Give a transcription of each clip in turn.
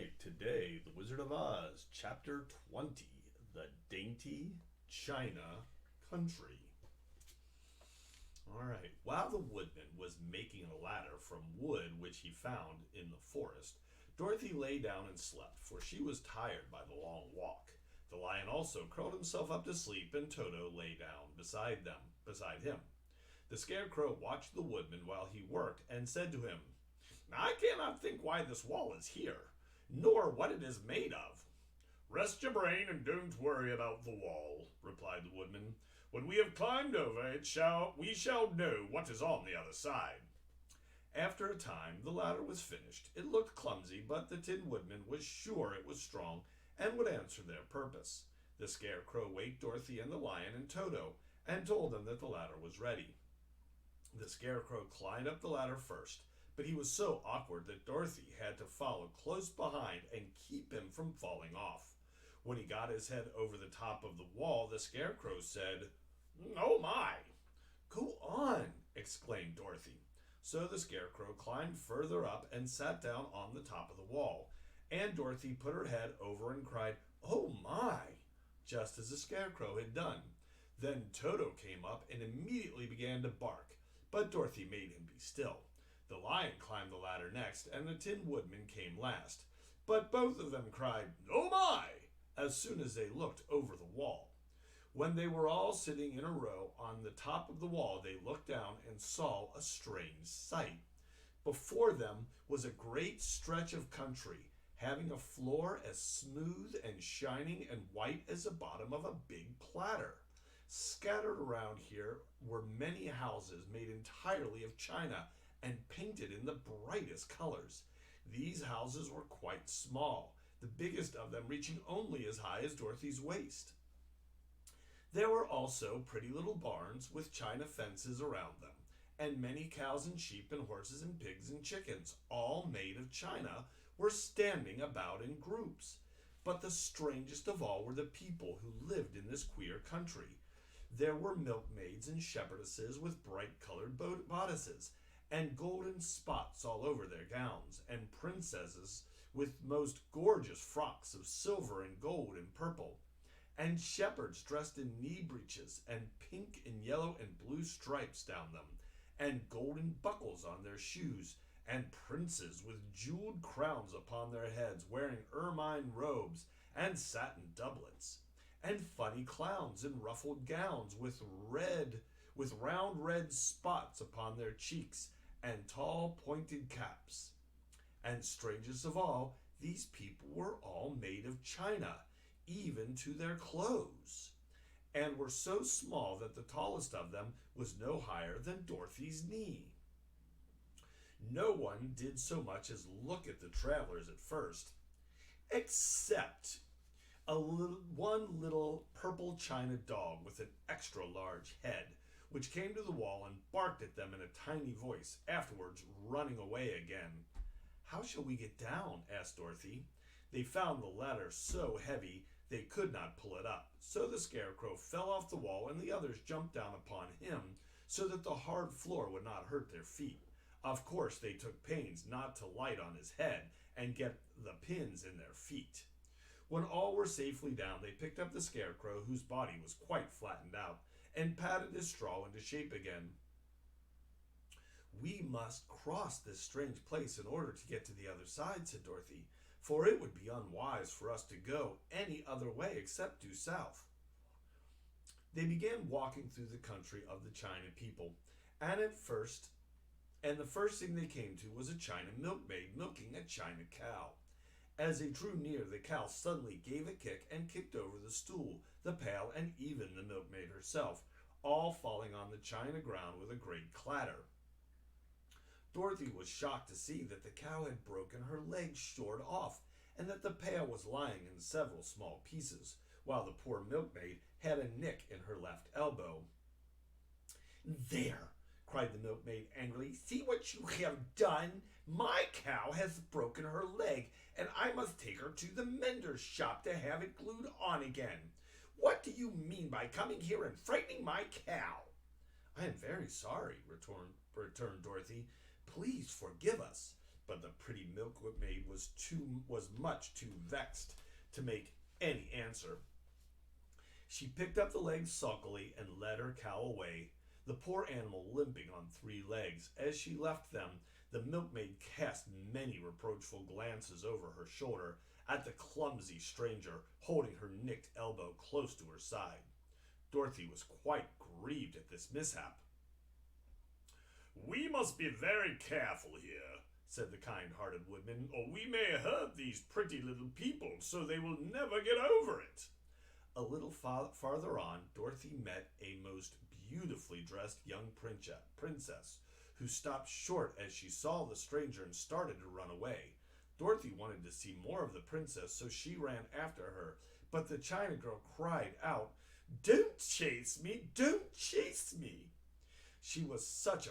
right, today, The Wizard of Oz, Chapter 20, The Dainty China Country. All right, while the woodman was making a ladder from wood which he found in the forest, Dorothy lay down and slept, for she was tired by the long walk. The lion also curled himself up to sleep, and Toto lay down beside him. The scarecrow watched the woodman while he worked and said to him, "I cannot think why this wall is here, nor what it is made of." "Rest your brain and don't worry about the wall," replied the woodman. "When we have climbed over it, we shall know what is on the other side." After a time, the ladder was finished. It looked clumsy, but the Tin Woodman was sure it was strong and would answer their purpose. The scarecrow waked Dorothy and the lion and Toto and told them that the ladder was ready. The scarecrow climbed up the ladder first, but he was so awkward that Dorothy had to follow close behind and keep him from falling off. When he got his head over the top of the wall, the scarecrow said, "Oh my!" "Go on!" exclaimed Dorothy. So the scarecrow climbed further up and sat down on the top of the wall, and Dorothy put her head over and cried, "Oh my!" just as the scarecrow had done. Then Toto came up and immediately began to bark, but Dorothy made him be still. The lion climbed the ladder next, and the Tin Woodman came last. But both of them cried, "Oh my!" as soon as they looked over the wall. When they were all sitting in a row on the top of the wall, they looked down and saw a strange sight. Before them was a great stretch of country, having a floor as smooth and shining and white as the bottom of a big platter. Scattered around here were many houses made entirely of china and painted in the brightest colors. These houses were quite small, the biggest of them reaching only as high as Dorothy's waist. There were also pretty little barns with china fences around them, and many cows and sheep and horses and pigs and chickens, all made of china, were standing about in groups. But the strangest of all were the people who lived in this queer country. There were milkmaids and shepherdesses with bright-colored bodices, and golden spots all over their gowns, and princesses with most gorgeous frocks of silver and gold and purple, and shepherds dressed in knee breeches and pink and yellow and blue stripes down them, and golden buckles on their shoes, and princes with jeweled crowns upon their heads, wearing ermine robes and satin doublets, and funny clowns in ruffled gowns with round red spots upon their cheeks, and tall pointed caps. And strangest of all, these people were all made of china, even to their clothes, and were so small that the tallest of them was no higher than Dorothy's knee. No one did so much as look at the travelers at first, except one little purple china dog with an extra large head, which came to the wall and barked at them in a tiny voice, afterwards running away again. "How shall we get down?" asked Dorothy. They found the ladder so heavy they could not pull it up. So the scarecrow fell off the wall, and the others jumped down upon him so that the hard floor would not hurt their feet. Of course, they took pains not to light on his head and get the pins in their feet. When all were safely down, they picked up the scarecrow, whose body was quite flattened out, and patted his straw into shape again. "We must cross this strange place in order to get to the other side," said Dorothy, "for it would be unwise for us to go any other way except due south." They began walking through the country of the China people, and the first thing they came to was a China milkmaid milking a China cow. As they drew near, the cow suddenly gave a kick and kicked over the stool, the pail, and even the milkmaid herself, all falling on the china ground with a great clatter. Dorothy was shocked to see that the cow had broken her leg short off, and that the pail was lying in several small pieces, while the poor milkmaid had a nick in her left elbow. "There!" cried the milkmaid angrily. "See what you have done! My cow has broken her leg, and I must take her to the mender's shop to have it glued on again. What do you mean by coming here and frightening my cow?" "I am very sorry," returned Dorothy. "Please forgive us." But the pretty milkmaid was much too vexed to make any answer. She picked up the legs sulkily and led her cow away, the poor animal limping on 3 legs. As she left them, the milkmaid cast many reproachful glances over her shoulder at the clumsy stranger, holding her nicked elbow close to her side. Dorothy was quite grieved at this mishap. "We must be very careful here," said the kind-hearted woodman, "or we may hurt these pretty little people so they will never get over it." A little farther on, Dorothy met a most beautifully dressed young princess, who stopped short as she saw the stranger and started to run away. Dorothy wanted to see more of the princess, so she ran after her, but the China girl cried out, "Don't chase me! Don't chase me!" She had such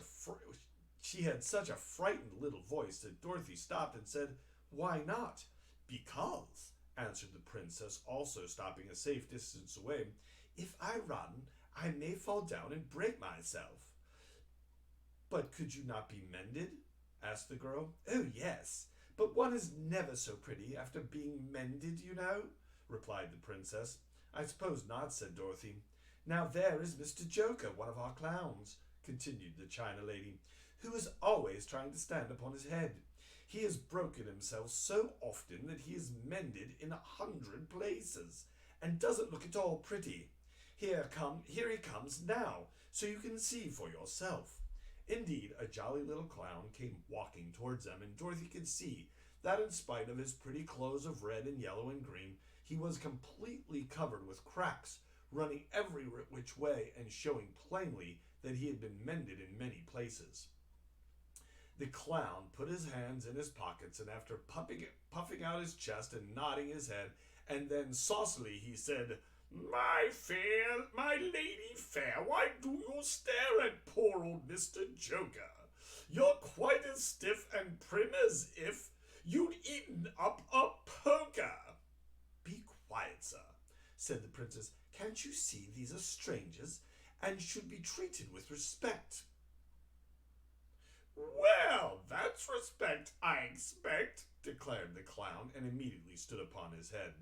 a frightened little voice that Dorothy stopped and said, "Why not?" "Because," answered the princess, also stopping a safe distance away, "if I run, I may fall down and break myself." "But could you not be mended?" asked the girl. "Oh, yes, but one is never so pretty after being mended, you know," replied the princess. "I suppose not," said Dorothy. "Now there is Mr. Joker, one of our clowns," continued the China lady, "who is always trying to stand upon his head. He has broken himself so often that he is mended in 100 places, and doesn't look at all pretty. Here he comes now, so you can see for yourself." Indeed, a jolly little clown came walking towards them, and Dorothy could see that in spite of his pretty clothes of red and yellow and green, he was completely covered with cracks, running every which way and showing plainly that he had been mended in many places. The clown put his hands in his pockets, and after puffing out his chest and nodding his head, and then saucily he said, "My lady fair, why do you stare at poor old Mr. Joker? You're quite as stiff and prim as if you'd eaten up a poker." "Be quiet, sir," said the princess. "Can't you see these are strangers, and should be treated with respect?" "Well, that's respect, I expect," declared the clown, and immediately stood upon his head.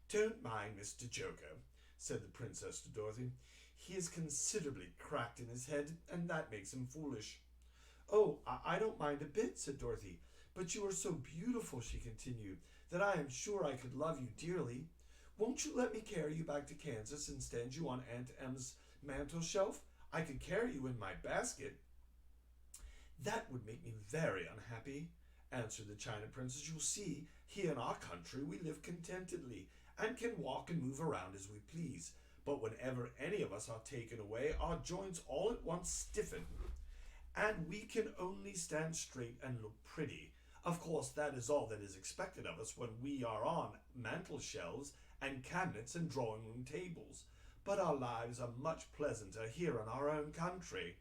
"Don't mind Mr. Joker," said the princess to Dorothy. "He is considerably cracked in his head, and that makes him foolish." "Oh, I don't mind a bit," said Dorothy. "But you are so beautiful," she continued, "that I am sure I could love you dearly. Won't you let me carry you back to Kansas and stand you on Aunt Em's mantel shelf? I could carry you in my basket." "That would make me very unhappy," answered the China princess. "You'll see, here in our country we live contentedly, and can walk and move around as we please. But whenever any of us are taken away, our joints all at once stiffen, and we can only stand straight and look pretty. Of course, that is all that is expected of us when we are on mantel shelves and cabinets and drawing room tables. But our lives are much pleasanter here in our own country."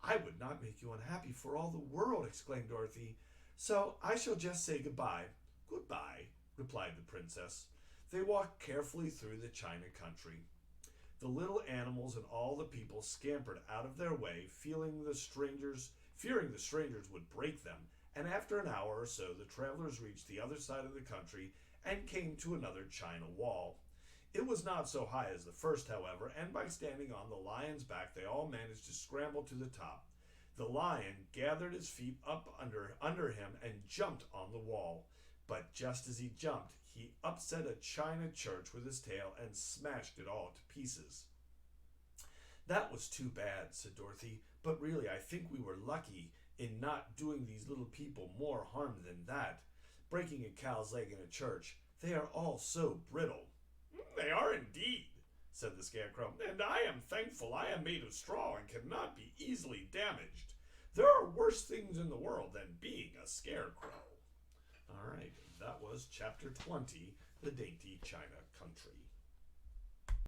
"I would not make you unhappy for all the world," exclaimed Dorothy. "So I shall just say goodbye." "Goodbye," replied the princess. They walked carefully through the China country. The little animals and all the people scampered out of their way, fearing the strangers would break them, and after an hour or so the travelers reached the other side of the country and came to another China wall. It was not so high as the first, however, and by standing on the lion's back they all managed to scramble to the top. The lion gathered his feet up under him and jumped on the wall. But just as he jumped, he upset a china church with his tail and smashed it all to pieces. "That was too bad," said Dorothy, "but really I think we were lucky in not doing these little people more harm than that. Breaking a cow's leg in a church, they are all so brittle." "They are indeed," said the Scarecrow, "and I am thankful I am made of straw and cannot be easily damaged. There are worse things in the world than being a scarecrow." All right, that was Chapter 20, The Dainty China Country.